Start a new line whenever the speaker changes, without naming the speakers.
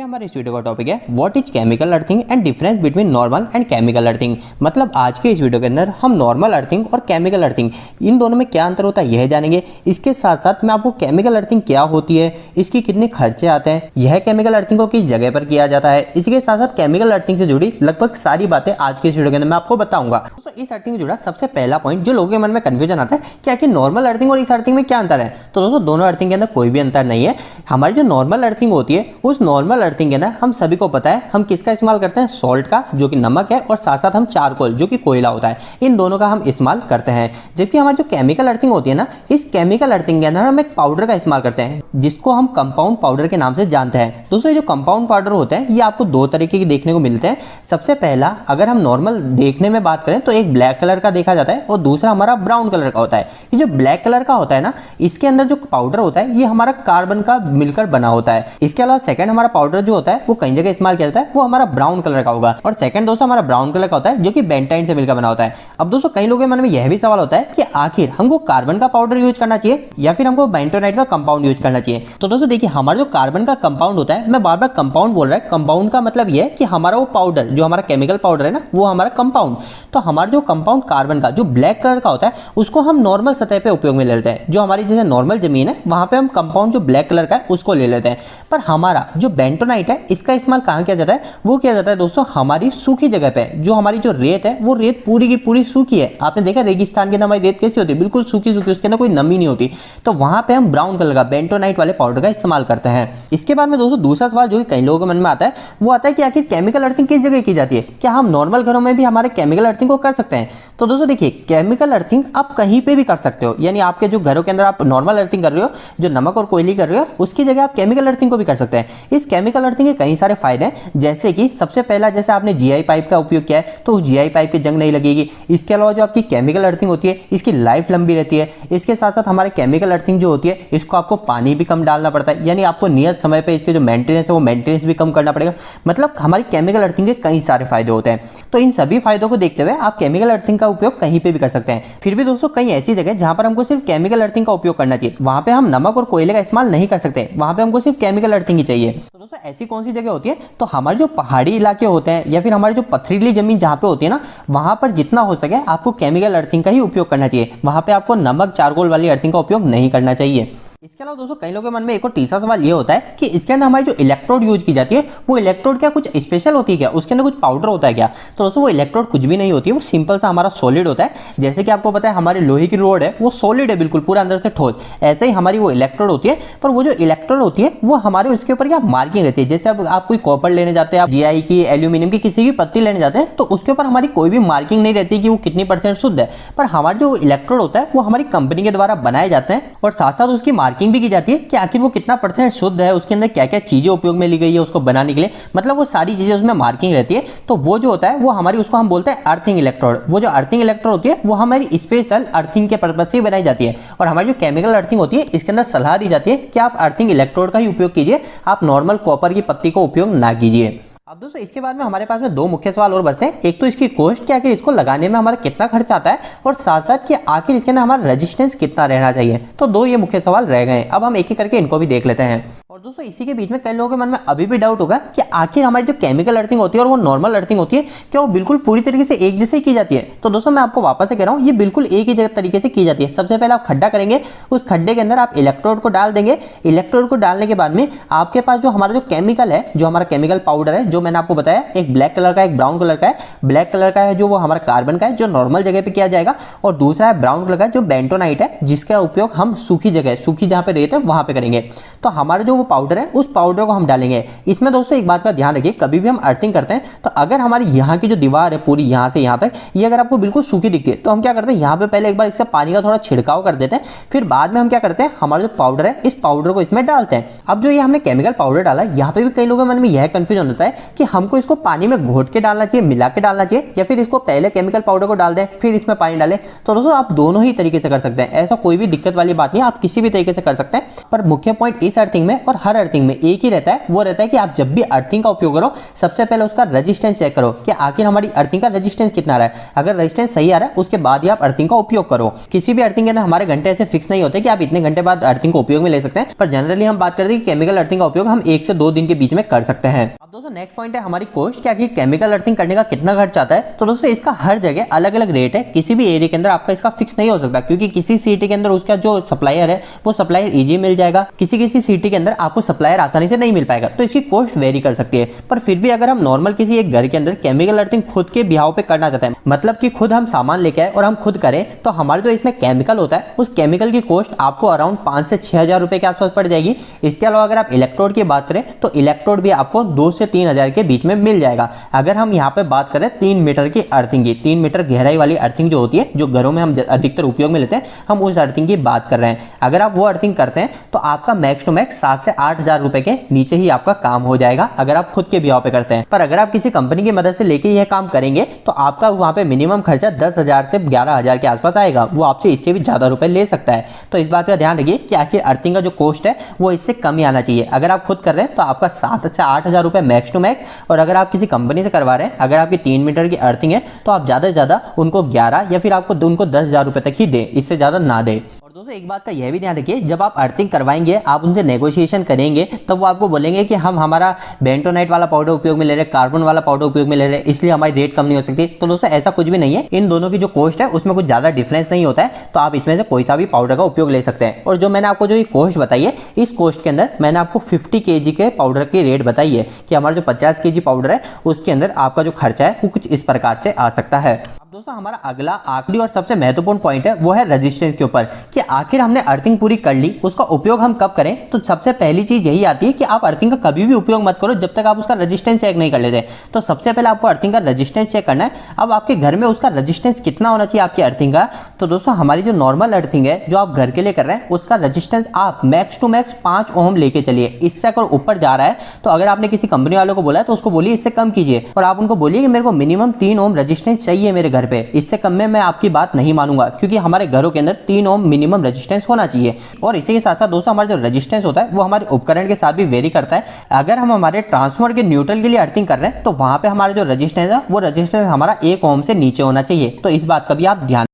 हमारे इस वीडियो का टॉपिक है what is chemical earthing and difference between normal and chemical earthing. मतलब आज के इस वीडियो के अंदर हम नॉर्मल अर्थिंग और केमिकल अर्थिंग इन दोनों में क्या अंतर होता है यह जानेंगे। इसके साथ साथ मैं आपको केमिकल अर्थिंग क्या होती है, इसकी कितने खर्चे आते हैं, यह केमिकल अर्थिंग को किस जगह पर किया जाता है, इसके साथ साथ केमिकल अर्थिंग से जुड़ी लगभग सारी बातें आज के इस वीडियो के अंदर मैं आपको बताऊंगा। तो इस अर्थिंग से जुड़ा सबसे पहला पॉइंट जो लोगों के मन में कंफ्यूजन आता है क्या कि नॉर्मल अर्थिंग और इस अर्थिंग में क्या अंतर है। तो दोस्तों दोनों अर्थिंग के अंदर कोई भी अंतर नहीं है। हमारी जो नॉर्मल अर्थिंग होती है उस नॉर्मल अर्थिंग के अंदर हम सभी को पता है हम किसका इस्तेमाल करते हैं, सॉल्ट का जो कि नमक है, और साथ साथ हम चारकोल जो कि कोयला होता है, इन दोनों का हम इस्तेमाल करते हैं। जबकि हमारी जो केमिकल अर्थिंग होती है ना, इस केमिकल अर्थिंग के अंदर हम एक पाउडर का इस्तेमाल करते हैं जिसको हम कंपाउंड पाउडर के नाम से जानते हैं। दोस्तों ये जो कंपाउंड पाउडर होते हैं ये आपको दो तरीके के देखने को मिलते हैं। सबसे पहला अगर हम नॉर्मल देखने में बात करें तो एक ब्लैक कलर का देखा जाता है और दूसरा हमारा ब्राउन कलर का होता है। ये जो ब्लैक कलर का होता है ना, इसके अंदर जो पाउडर होता है ये हमारा कार्बन का मिलकर बना होता है। इसके अलावा सेकंड हमारा पाउडर जो होता है वो कई जगह इस्तेमाल किया जाता है, वो हमारा ब्राउन कलर का होगा। और सेकंड दोस्तों हमारा ब्राउन कलर का होता है जो कि बेंटाइन से मिलकर बना होता है। अब दोस्तों कई लोगों के मन में यह भी सवाल होता है कि आखिर हमको कार्बन का पाउडर यूज करना चाहिए या फिर हमको बेंटोनाइट का कंपाउंड यूज करना चाहिए। तो दोस्तों देखिए हमारा जो कार्बन का कंपाउंड होता है, मैं बार बार कंपाउंड बोल रहा है, कंपाउंड का मतलब यह है कि हमारा वो पाउडर जो हमारा केमिकल पाउडर है ना वो हमारा कंपाउंड। तो हमारा जो कंपाउंड कार्बन का जो ब्लैक कलर का होता है उसको हम नॉर्मल सतह पे उपयोग में ले लेते हैं। जो हमारी जैसे नॉर्मल जमीन है वहां पे हम कंपाउंड जो ब्लैक कलर का है उसको ले लेते हैं। पर हमारा जो बेंटोनाइट है इसका इस्तेमाल कहां किया जाता है, वो किया जाता है दोस्तों हमारी सूखी जगह पे। जो हमारी जो रेत है वो रेत पूरी की पूरी सूखी है। आपने देखा रेगिस्तान के अंदर हमारी रेत कैसी होती है, बिल्कुल सूखी सूखी, उसके अंदर कोई नमी नहीं होती। तो वहां पे हम ब्राउन कलर का बेंटोनाइट वाले पाउडर का इस्तेमाल करते हैं। इसके बाद में दोस्तों दूसरा सवाल जो कि कई लोगों के मन में आता है वो आता है कि आखिर केमिकल अर्थिंग किस जगह की जाती है, क्या हम नॉर्मल घरों में भी हमारे केमिकल अर्थिंग को कर सकते हैं। तो दोस्तों देखिए केमिकल अर्थिंग आप कहीं पे भी कर सकते हो, यानी आपके जो घरों के अंदर आप नॉर्मल अर्थिंग कर रहे हो, जो नमक और कोयले कर रहे हो, उसकी जगह आप केमिकल अर्थिंग को भी कर सकते हैं। इस केमिकल अर्थिंग के कई सारे फायदे हैं, जैसे कि सबसे पहला जैसे आपने जीआई पाइप का उपयोग किया है तो उस जीआई पाइप की जंग नहीं लगेगी। इसके अलावा जो आपकी केमिकल अर्थिंग होती है इसकी लाइफ लंबी रहती है। इसके साथ साथ हमारे केमिकल अर्थिंग जो होती है इसको आपको पानी भी कम डालना पड़ता है, यानी आपको नियत समय पे इसके जो मेंटेनेंस है वो मेंटेनेंस भी कम करना पड़ेगा। मतलब हमारी केमिकल अर्थिंग के कई सारे फायदे होते हैं। तो इन सभी फायदों को देखते हुए आप केमिकल अर्थिंग का उपयोग कहीं पे भी कर सकते हैं। फिर भी दोस्तों कई ऐसी जगह जहां पर हमको सिर्फ केमिकल अर्थिंग का उपयोग करना चाहिए, वहां पे हम नमक और कोयले का इस्तेमाल नहीं कर सकते, वहां पे हमको सिर्फ केमिकल अर्थिंग ही चाहिए। तो दोस्तों ऐसी कौन सी जगह होती है, तो हमारे जो पहाड़ी इलाके होते हैं या फिर हमारी जो पथरीली जमीन जहां पे होती है ना, वहां पर जितना हो सके आपको केमिकल अर्थिंग का ही उपयोग करना चाहिए। वहां पे आपको नमक चारकोल वाली अर्थिंग का उपयोग नहीं करना चाहिए। इसके अलावा दोस्तों कई लोगों के मन में एक और तीसरा सवाल ये होता है कि इसके अंदर हमारी जो इलेक्ट्रोड यूज की जाती है वो इलेक्ट्रोड क्या कुछ स्पेशल होती है क्या, उसके अंदर कुछ पाउडर होता है क्या। तो दोस्तों वो इलेक्ट्रोड कुछ भी नहीं होती है, वो सिंपल सा हमारा सॉलिड होता है। जैसे कि आपको पता है हमारी लोहे की रोड है वो सॉलिड है, बिल्कुल पूरा अंदर से ठोस, ऐसे ही हमारी वो इलेक्ट्रोड होती है। पर वो जो इलेक्ट्रोड होती है वो हमारे उसके ऊपर क्या मार्किंग रहती है। जैसे अब आप कोई कॉपर लेने जाते हैं, आप जीआई की, एल्यूमिनियम की किसी भी पत्ती लेने जाते हैं तो उसके ऊपर हमारी कोई भी मार्किंग नहीं रहती कि वो कितनी % शुद्ध है। पर हमारे जो इलेक्ट्रोड होता है वो हमारी कंपनी के द्वारा बनाए जाते हैं और साथ साथ उसकी मार्किंग भी की जाती है कि आखिर वो कितना % शुद्ध है, उसके अंदर क्या क्या चीजें उपयोग में ली गई है उसको बनाने के लिए। मतलब वो सारी चीजें उसमें मार्किंग रहती है। तो वो जो होता है वो हमारी उसको हम बोलते हैं अर्थिंग इलेक्ट्रोड। वो जो अर्थिंग इलेक्ट्रोड होती है वो हमारी स्पेशल अर्थिंग के पर्पज से बनाई जाती है। और हमारी जो केमिकल अर्थिंग होती है इसके अंदर सलाह दी जाती है कि आप अर्थिंग इलेक्ट्रोड का ही उपयोग कीजिए, आप नॉर्मल कॉपर की पत्ती को उपयोग ना कीजिए। अब दोस्तों इसके बाद में हमारे पास में दो मुख्य सवाल और बचते हैं। एक तो इसकी कॉस्ट कि आखिर इसको लगाने में हमारा कितना खर्च आता है, और साथ साथ कि आखिर इसके अंदर हमारा रेजिस्टेंस कितना रहना चाहिए। तो दो ये मुख्य सवाल रह गए। अब हम एक एक करके इनको भी देख लेते हैं। और दोस्तों इसी के बीच में कई लोगों के मन में अभी भी डाउट होगा कि आखिर हमारी जो केमिकल अर्थिंग होती है और वो नॉर्मल अर्थिंग होती है क्या वो बिल्कुल पूरी तरीके से एक जैसे की जाती है। तो दोस्तों मैं आपको वापस से कह रहा हूँ ये बिल्कुल एक ही तरीके से की जाती है। सबसे पहले आप खड्डा करेंगे, उस खड्डे के अंदर आप इलेक्ट्रोड को डाल देंगे। इलेक्ट्रोड को डालने के बाद में आपके पास जो हमारा जो केमिकल है, जो हमारा केमिकल पाउडर है, जो मैंने आपको बताया एक ब्लैक कलर का एक ब्राउन कलर का है। ब्लैक कलर का है जो वो हमारा कार्बन का है जो नॉर्मल जगह पे किया जाएगा, और दूसरा है ब्राउन कलर का जो बेंटोनाइट है जिसका उपयोग हम सूखी जगह, सूखी जहां पे रेत है वहां पे करेंगे। तो हमारा जो वो पाउडर है उस पाउडर को हम डालेंगे। इसमें दोस्तों एक बात का ध्यान रखिए, कभी भी हम अर्थिंग करते हैं तो अगर हमारी यहाँ की जो दीवार है पूरी यहाँ से यहाँ तक ये अगर आपको बिल्कुल सूखी दिखती है तो हम क्या करते हैं यहाँ पे पहले एक बार इसका पानी का थोड़ा छिड़काव कर देते हैं। फिर बाद में हम क्या करते हैं हमारा जो पाउडर है इस पाउडर को इसमें डालते हैं। अब जो ये हमने केमिकल पाउडर डाला यहाँ पे भी कई लोगों के मन में यह कंफ्यूजन होता है कि हमको इसको पानी में घोट के डालना चाहिए, मिला के डालना चाहिए, या फिर इसको पहले केमिकल पाउडर को डाल दें फिर इसमें पानी डालें। तो दोस्तों आप दोनों ही तरीके से कर सकते हैं, ऐसा कोई भी दिक्कत वाली बात नहीं, आप किसी भी तरीके से कर सकते हैं। पर मुख्य पॉइंट इस अर्थिंग में और और हर अर्थिंग में एक ही रहता है, वो रहता है कि आप जब भी अर्थिंग का उपयोग करो सबसे पहले उसका रेजिस्टेंस चेक करो कि आखिर हमारी अर्थिंग का रेजिस्टेंस कितना आ रहा है। अगर रेजिस्टेंस सही आ रहा है उसके बाद ही आप अर्थिंग का उपयोग करो। किसी भी अर्थिंग के अंदर हमारे घंटे ऐसे फिक्स नहीं होते कि आप इतने घंटे बाद अर्थिंग को उपयोग में ले सकते हैं, पर जनरली हम बात करते हैं कि केमिकल अर्थिंग का उपयोग हम 1 से 2 दिन के बीच में कर सकते हैं। अब दोस्तों नेक्स्ट पॉइंट है हमारी कॉस्ट, क्या कि केमिकल अर्थिंग करने का कितना खर्च आता है। तो दोस्तों इसका हर जगह अलग अलग रेट है, किसी भी एरिया के अंदर आपका इसका फिक्स नहीं हो सकता, क्योंकि किसी सिटी के अंदर उसका जो सप्लायर है वो सप्लायर इजी मिल जाएगा, किसी सिटी के अंदर आपको सप्लायर आसानी से नहीं मिल पाएगा, तो इसकी कॉस्ट वेरी कर सकती है। पर फिर भी अगर हम नॉर्मल किसी एक घर के अंदर केमिकल अर्थिंग खुद के बिहाव पे करना चाहते हैं, मतलब कि खुद हम सामान लेके आए और हम खुद करें, तो हमारे जो इसमें केमिकल होता है उस केमिकल की कॉस्ट आपको अराउंड 5 से 6 हज़ार रुपए के आसपास पड़ जाएगी। इसके अलावा अगर आप इलेक्ट्रोड की बात करें तो इलेक्ट्रोड भी आपको 2 से 3 हज़ार के बीच में मिल जाएगा। अगर हम यहाँ पे बात करें 3 मीटर की अर्थिंग की, 3 मीटर गहराई वाली अर्थिंग जो होती है, जो घरों में हम अधिकतर उपयोग में लेते हैं, हम उस अर्थिंग की बात कर रहे हैं। अगर आप वो अर्थिंग करते हैं तो आपका मैक्स टू मैक्स 7 से 8 हज़ार रुपए के नीचे ही आपका काम हो जाएगा, अगर आप खुद के बिहाव पे करते हैं। पर अगर आप किसी कंपनी की मदद से लेके यह काम करेंगे तो आपका वहां पे मिनिमम खर्चा 10,000 से 11,000 के आसपास आएगा, वो आपसे इससे भी ज्यादा रुपए ले सकता है। तो इस बात का ध्यान रखिए कि आखिर अर्थिंग का जो कॉस्ट है वो इससे कम ही आना चाहिए। अगर आप खुद कर रहे हैं तो आपका 7 से 8 हज़ार रुपए मैक्स टू मैक्स, और अगर आप किसी कंपनी से करवा रहे हैं, अगर आपकी 3 मीटर की अर्थिंग है तो आप ज्यादा से ज्यादा उनको 11 या फिर आपको उनको 10,000 रुपए तक ही दे, इससे ज्यादा ना दे। दोस्तों एक बात का यह भी ध्यान रखिए, जब आप अर्थिंग करवाएंगे आप उनसे नेगोशिएशन करेंगे तब वो आपको बोलेंगे कि हम हमारा बेंटोनाइट वाला पाउडर उपयोग में ले रहे हैं, कार्बन वाला पाउडर उपयोग में ले रहे हैं, इसलिए हमारी रेट कम नहीं हो सकती। तो दोस्तों ऐसा कुछ भी नहीं है, इन दोनों की जो कॉस्ट है उसमें कुछ ज्यादा डिफरेंस नहीं होता है, तो आप इसमें से कोई सा भी पाउडर का उपयोग ले सकते हैं। और जो मैंने आपको जो ये कॉस्ट बताई है, इस कॉस्ट के अंदर मैंने आपको 50 kg के पाउडर की रेट बताई है कि हमारा जो 50 kg पाउडर है उसके अंदर आपका जो खर्चा है वो कुछ इस प्रकार से आ सकता है। दोस्तों हमारा अगला आखिरी और सबसे महत्वपूर्ण पॉइंट है वो है रेजिस्टेंस के ऊपर, कि आखिर हमने अर्थिंग पूरी कर ली, उसका उपयोग हम कब करें। तो सबसे पहली चीज यही आती है कि आप अर्थिंग का कभी भी उपयोग मत करो जब तक आप उसका रेजिस्टेंस चेक नहीं कर लेते। तो सबसे पहले आपको अर्थिंग का रेजिस्टेंस चेक करना है। अब आपके घर में उसका रेजिस्टेंस कितना होना चाहिए आपकी अर्थिंग का। तो दोस्तों हमारी जो नॉर्मल अर्थिंग है जो आप घर के लिए कर रहे हैं उसका रेजिस्टेंस आप मैक्स टू मैक्स 5 ओम लेके चलिए। इससे अगर ऊपर जा रहा है तो अगर आपने किसी कंपनी वालों को बोला है तो उसको बोलिए इससे कम कीजिए, और आप उनको बोलिए कि मेरे को मिनिमम 3 ओम रेजिस्टेंस चाहिए मेरे घर पे, इससे कम में मैं आपकी बात नहीं मानूंगा, क्योंकि हमारे घरों के अंदर 3 ओम मिनिमम रेजिस्टेंस होना चाहिए। और इसी के साथ साथ दोस्तों हमारा जो रेजिस्टेंस होता है वो हमारे उपकरण के साथ भी वेरी करता है। अगर हम हमारे ट्रांसफार्मर के न्यूट्रल के लिए अर्थिंग कर रहे हैं तो वहां पे हमारा जो रेजिस्टेंस है वो रेजिस्टेंस हमारा 1 ओम से नीचे होना चाहिए। तो इस बात का भी आप ध्यान